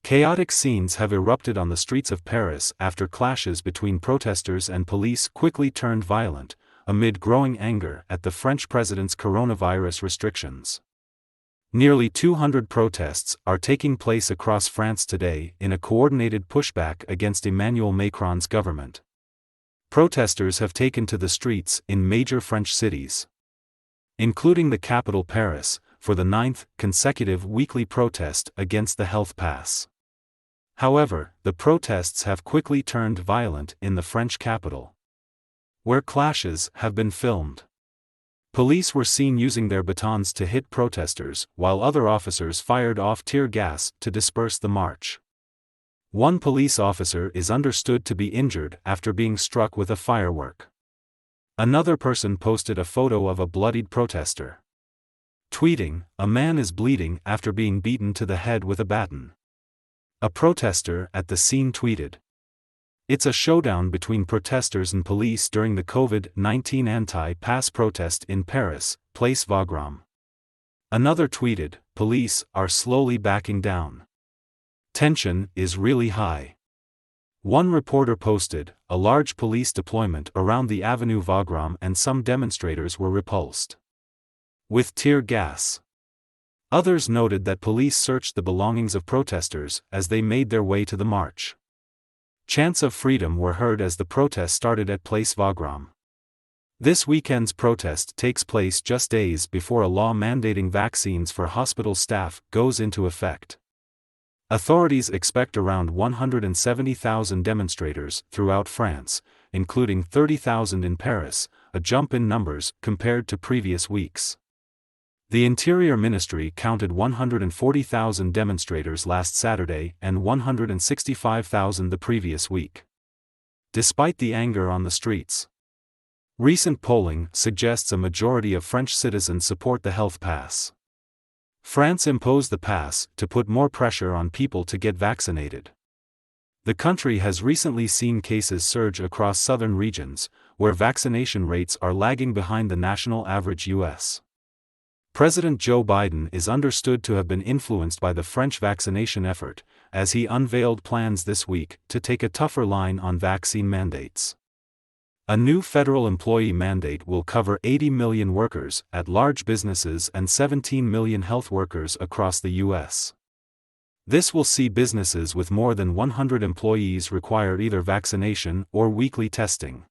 Chaotic scenes have erupted on the streets of Paris after clashes between protesters and police quickly turned violent, amid growing anger at the French president's coronavirus restrictions. Nearly 200 protests are taking place across France today in a coordinated pushback against Emmanuel Macron's government. Protesters have taken to the streets in major French cities, including the capital Paris, for the 9th consecutive weekly protest against the health pass. However, the protests have quickly turned violent in the French capital, where clashes have been filmed. Police were seen using their batons to hit protesters, while other officers fired off tear gas to disperse the march. One police officer is understood to be injured after being struck with a firework. Another person posted a photo of a bloodied protester, tweeting, "A man is bleeding after being beaten to the head with a baton." A protester at the scene tweeted, "It's a showdown between protesters and police during the COVID-19 anti-pass protest in Paris, Place Wagram." Another tweeted, "Police are slowly backing down. Tension is really high." One reporter posted, "A large police deployment around the Avenue Wagram and some demonstrators were repulsed with tear gas." Others noted that police searched the belongings of protesters as they made their way to the march. Chants of freedom were heard as the protest started at Place Wagram. This weekend's protest takes place just days before a law mandating vaccines for hospital staff goes into effect. Authorities expect around 170,000 demonstrators throughout France, including 30,000 in Paris, a jump in numbers compared to previous weeks. The Interior Ministry counted 140,000 demonstrators last Saturday and 165,000 the previous week. Despite the anger on the streets, recent polling suggests a majority of French citizens support the health pass. France imposed the pass to put more pressure on people to get vaccinated. The country has recently seen cases surge across southern regions, where vaccination rates are lagging behind the national average U.S. President Joe Biden is understood to have been influenced by the French vaccination effort, as he unveiled plans this week to take a tougher line on vaccine mandates. A new federal employee mandate will cover 80 million workers at large businesses and 17 million health workers across the U.S. This will see businesses with more than 100 employees require either vaccination or weekly testing.